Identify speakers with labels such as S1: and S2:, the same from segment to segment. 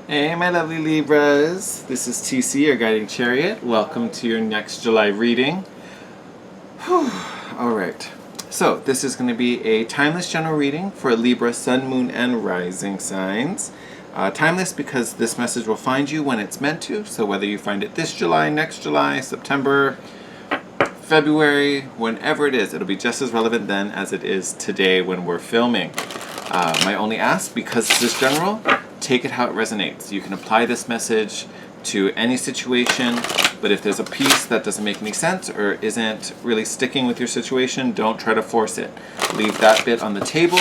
S1: Hey, my lovely Libras. This is TC, your guiding chariot. Welcome to your next July reading. Whew. All right. So, this is going to be a timeless general reading for Libra, Sun, Moon, and Rising signs. Timeless because this message will find you when it's meant to. So, whether you find it this July, next July, September, February, whenever it is, it'll be just as relevant then as it is today when we're filming. My only ask, because this is general, take it how it resonates. You can apply this message to any situation, but if there's a piece that doesn't make any sense or isn't really sticking with your situation, don't try to force it. Leave that bit on the table,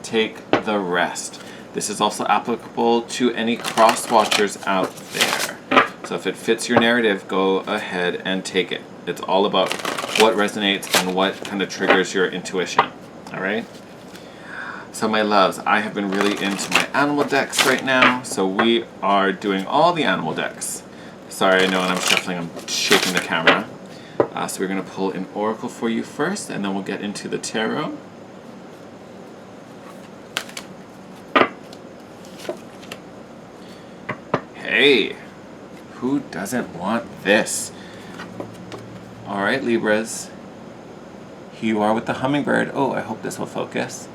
S1: take the rest. This is also applicable to any cross-watchers out there. So if it fits your narrative, go ahead and take it. It's all about what resonates and what kind of triggers your intuition, all right? So my loves, I have been really into my animal decks right now. So we are doing all the animal decks. Sorry, I know when I'm shuffling, I'm shaking the camera. So we're going to pull an oracle for you first, and then we'll get into the tarot. Hey, who doesn't want this? All right, Libras. Here you are with the hummingbird. Oh, I hope this will focus.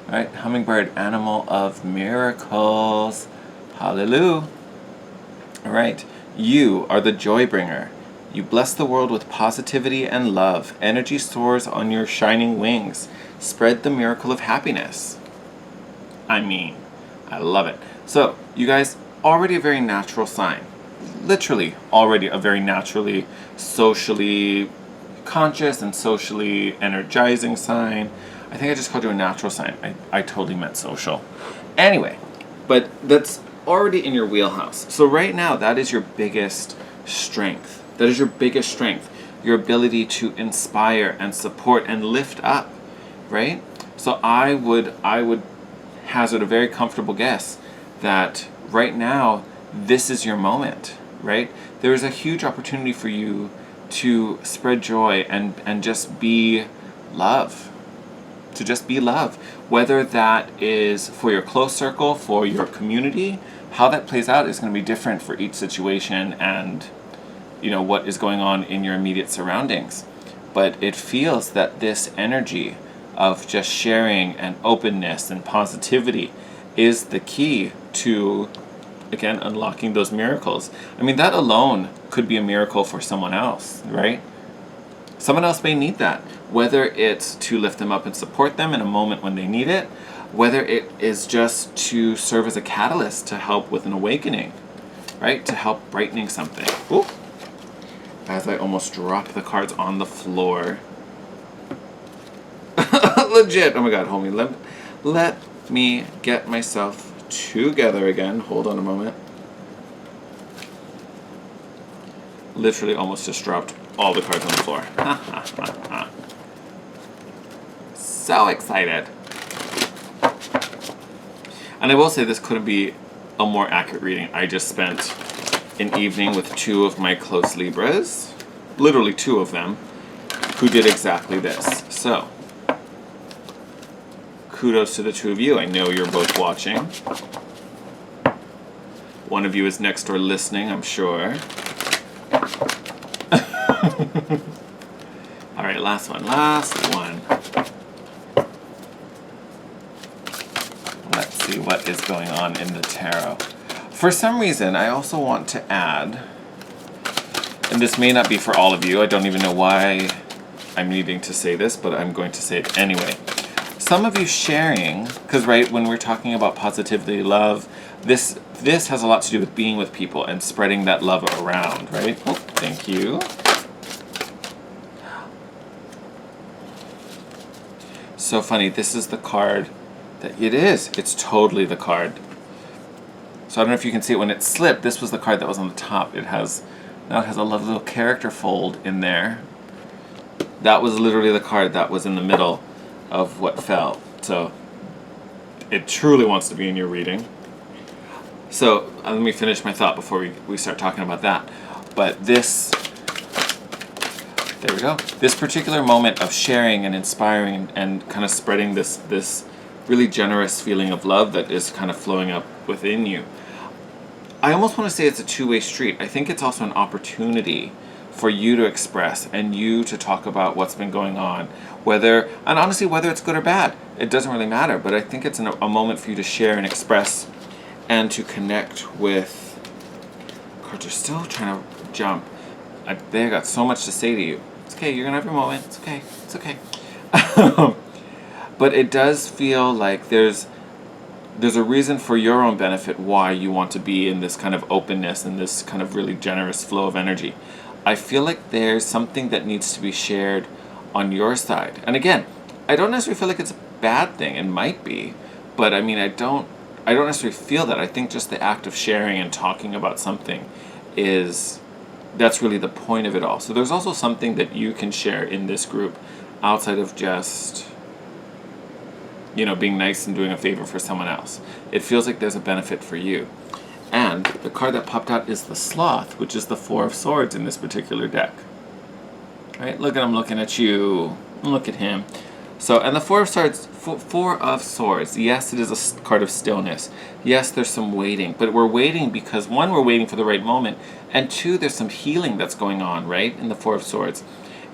S1: Right, hummingbird, animal of miracles. Hallelujah. All right, you are the joy bringer. You bless the world with positivity and love. Energy soars on your shining wings. Spread the miracle of happiness. I love it. So, you guys, already a very natural sign. Literally, already a very naturally, socially conscious and socially energizing sign. I think I just called you a natural sign. I totally meant social. Anyway, but that's already in your wheelhouse. So right now, that is your biggest strength. That is your biggest strength. Your ability to inspire and support and lift up, right? So I would hazard a very comfortable guess that right now, this is your moment, right? There is a huge opportunity for you to spread joy and just be love. To just be love, whether that is for your close circle, for your community. How that plays out is going to be different for each situation and, you know, what is going on in your immediate surroundings. But it feels that this energy of just sharing and openness and positivity is the key to, again, unlocking those miracles. I mean, that alone could be a miracle for someone else, right? Someone else may need that, whether it's to lift them up and support them in a moment when they need it, whether it is just to serve as a catalyst to help with an awakening, right? To help brightening something. Ooh. As I almost drop the cards on the floor. Legit. Oh my God, hold me. Let me get myself together again. Hold on a moment. Literally almost just dropped all the cards on the floor. So excited. And I will say this couldn't be a more accurate reading. I just spent an evening with two of my close Libras, literally two of them, who did exactly this. So, kudos to the two of you. I know you're both watching. One of you is next door listening, I'm sure. All right, last one. Let's see what is going on in the tarot. For some reason, I also want to add, and this may not be for all of you, I don't even know why I'm needing to say this, but I'm going to say it anyway. Some of you sharing, because right, when we're talking about positivity, love, this has a lot to do with being with people and spreading that love around, right? Oh, thank you. So funny, this is the card that it is. It's totally the card. So I don't know if you can see it when it slipped. This was the card that was on the top. Now it has a lovely little character fold in there. That was literally the card that was in the middle of what fell. So it truly wants to be in your reading. So let me finish my thought before we start talking about that. But this, there we go. This particular moment of sharing and inspiring and kind of spreading this really generous feeling of love that is kind of flowing up within you. I almost want to say it's a two-way street. I think it's also an opportunity for you to express and you to talk about what's been going on, and honestly, whether it's good or bad, it doesn't really matter, but I think it's a moment for you to share and express and to connect with. Cards are still trying to jump. They got so much to say to you. It's okay, you're gonna have your moment. It's okay. It's okay. But it does feel like there's a reason for your own benefit why you want to be in this kind of openness and this kind of really generous flow of energy. I feel like there's something that needs to be shared on your side. And again, I don't necessarily feel like it's a bad thing. It might be, but I mean, I don't necessarily feel that. I think just the act of sharing and talking about something that's really the point of it all. So there's also something that you can share in this group outside of just, being nice and doing a favor for someone else. It feels like there's a benefit for you. And the card that popped out is the Sloth, which is the Four of Swords in this particular deck. Right? Look at him looking at you. Look at him. So, and the Four of Swords, yes, it is a card of stillness. Yes, there's some waiting, but we're waiting because, one, we're waiting for the right moment, and two, there's some healing that's going on, right, in the Four of Swords.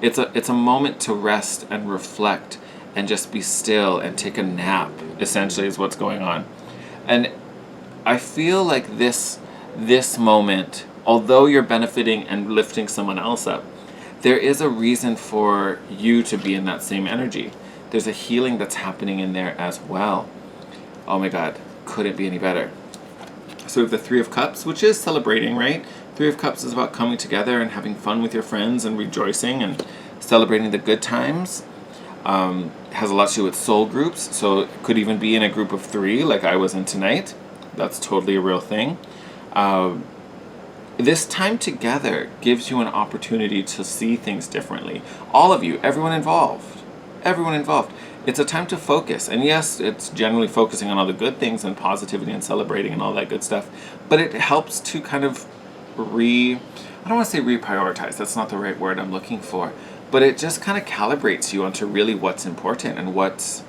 S1: It's a moment to rest and reflect and just be still and take a nap, essentially, is what's going on. And I feel like this moment, although you're benefiting and lifting someone else up, there is a reason for you to be in that same energy. There's a healing that's happening in there as well. Oh my God, couldn't be any better. So we have the Three of Cups, which is celebrating, right? Three of Cups is about coming together and having fun with your friends and rejoicing and celebrating the good times. Has a lot to do with soul groups, so it could even be in a group of 3 like I was in tonight. That's totally a real thing. This time together gives you an opportunity to see things differently. All of you, everyone involved. It's a time to focus. And yes, it's generally focusing on all the good things and positivity and celebrating and all that good stuff. But it helps to kind of I don't want to say reprioritize. That's not the right word I'm looking for. But it just kind of calibrates you onto really what's important and what's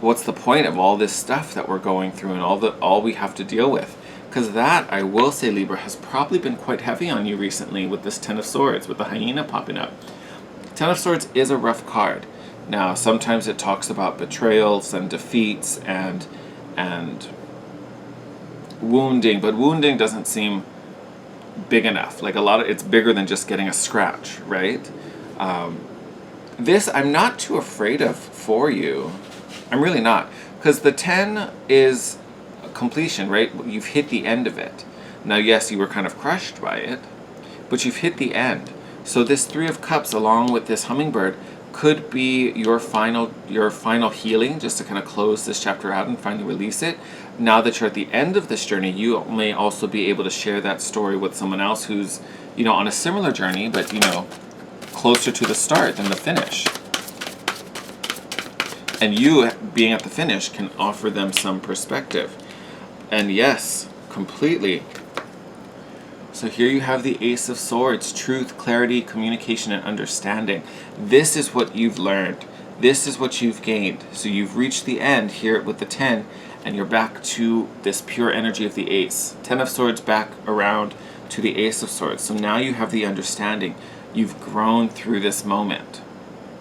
S1: the point of all this stuff that we're going through and all we have to deal with. Because that, I will say, Libra, has probably been quite heavy on you recently with this Ten of Swords, with the hyena popping up. Ten of Swords is a rough card. Now, sometimes it talks about betrayals and defeats and wounding, but wounding doesn't seem big enough. Like it's bigger than just getting a scratch, right? This I'm not too afraid of for you. I'm really not. Because the 10 is completion, right? You've hit the end of it. Now, yes, you were kind of crushed by it, but you've hit the end. So this Three of Cups, along with this hummingbird, could be your final healing, just to kind of close this chapter out and finally release it. Now that you're at the end of this journey, you may also be able to share that story with someone else who's, on a similar journey, but, closer to the start than the finish. And you, being at the finish, can offer them some perspective. And yes, completely. So here you have the Ace of Swords, truth, clarity, communication, and understanding. This is what you've learned. This is what you've gained. So you've reached the end here with the 10, and you're back to this pure energy of the Ace. 10 of Swords back around to the Ace of Swords. So now you have the understanding. You've grown through this moment,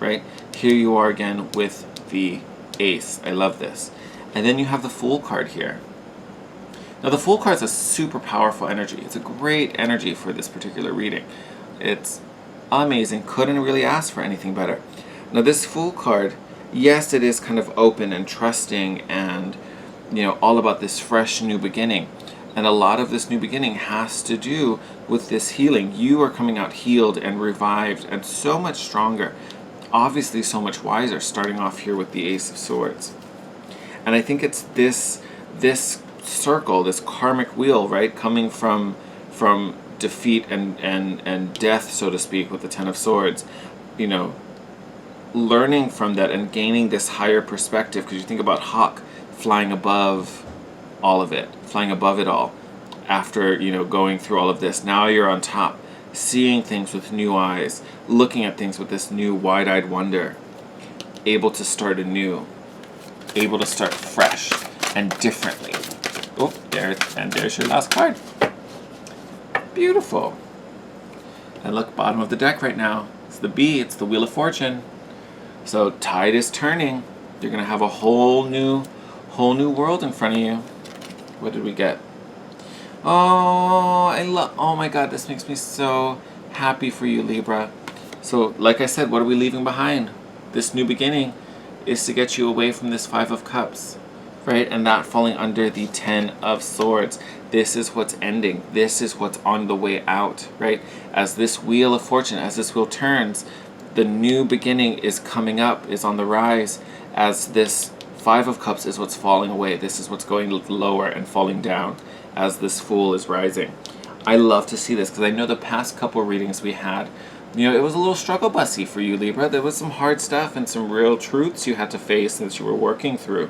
S1: right? Here you are again with the Ace. I love this. And then you have the Fool card here. Now the Fool card is a super powerful energy. It's a great energy for this particular reading. It's amazing. Couldn't really ask for anything better. Now this Fool card, yes, it is kind of open and trusting and, all about this fresh new beginning. And a lot of this new beginning has to do with this healing. You are coming out healed and revived and so much stronger. Obviously so much wiser, starting off here with the Ace of Swords. And I think it's this circle, this karmic wheel, right, coming from defeat and death, so to speak, with the Ten of Swords, learning from that and gaining this higher perspective, because you think about Hawk flying above all of it, flying above it all, after, going through all of this. Now you're on top, seeing things with new eyes, looking at things with this new wide-eyed wonder, able to start anew. able to start fresh and differently. Oh, there's your last card. Beautiful. And look, bottom of the deck right now. It's the B, it's the Wheel of Fortune. So tide is turning. You're gonna have a whole new world in front of you. What did we get? Oh my God, this makes me so happy for you, Libra. So like I said, what are we leaving behind? This new beginning is to get you away from this Five of Cups, right? And that falling under the Ten of Swords. This is what's ending. This is what's on the way out, right? As this Wheel of Fortune, as this wheel turns, the new beginning is coming up, is on the rise, as this Five of Cups is what's falling away. This is what's going lower and falling down as this Fool is rising. I love to see this because I know the past couple readings we had, you know, it was a little struggle bussy for you, Libra. There was some hard stuff and some real truths you had to face that you were working through.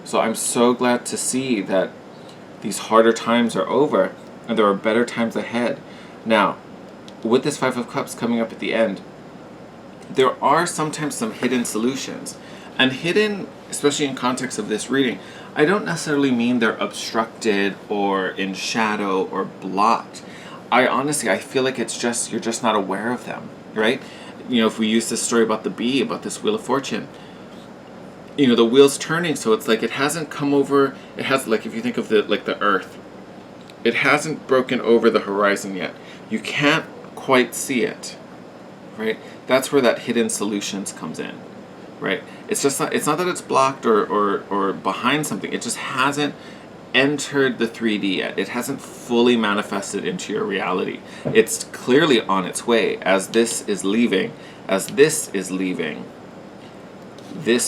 S1: So I'm so glad to see that these harder times are over and there are better times ahead. Now, with this Five of Cups coming up at the end, there are sometimes some hidden solutions. And hidden, especially in context of this reading, I don't necessarily mean they're obstructed or in shadow or blocked. I feel like it's just, you're just not aware of them, right? You know, if we use this story about the bee, about this Wheel of Fortune, you know, the wheel's turning, so it's like it hasn't come over, it has, like if you think of the earth, it hasn't broken over the horizon yet. You can't quite see it, right? That's where that hidden solutions comes in, right? It's not that it's blocked or behind something, it just hasn't entered the 3D yet. It hasn't fully manifested into your reality. It's clearly on its way. As this is leaving, this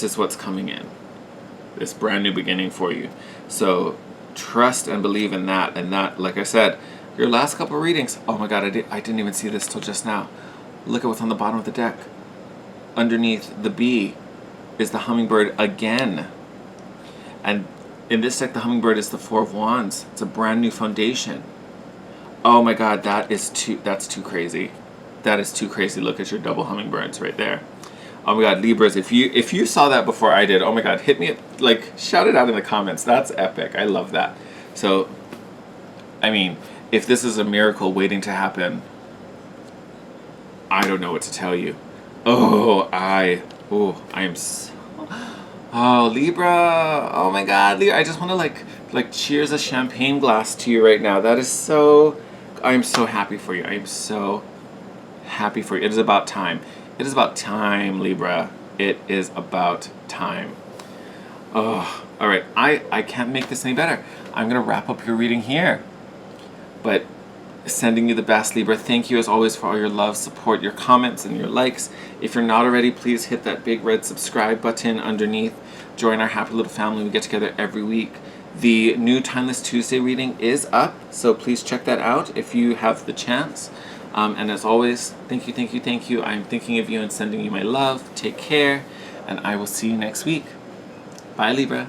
S1: is what's coming in. This brand new beginning for you. So trust and believe in that. And that, like I said, your last couple of readings, oh my God, I didn't even see this till just now. Look at what's on the bottom of the deck. Underneath the bee is the hummingbird again. And in this deck, the hummingbird is the Four of Wands. It's a brand new foundation. Oh my God, that's too crazy. That is too crazy. Look at your double hummingbirds right there. Oh my God, Libras, if you saw that before I did, oh my God, hit me, shout it out in the comments. That's epic. I love that. So, I mean, if this is a miracle waiting to happen, I don't know what to tell you. I am so... Oh, Libra. Oh my God, Libra. I just want to like cheers a champagne glass to you right now. That is so... I am so happy for you. I am so happy for you. It is about time. It is about time, Libra. It is about time. Oh, all right. I can't make this any better. I'm going to wrap up your reading here. But sending you the best, Libra. Thank you as always for all your love, support, your comments, and your likes. If you're not already, please hit that big red subscribe button underneath. Join our happy little family. We get together every week. The new Timeless Tuesday reading is up, so please check that out if you have the chance. And as always, thank you. I'm thinking of you and sending you my love. Take care, and I will see you next week. Bye, Libra.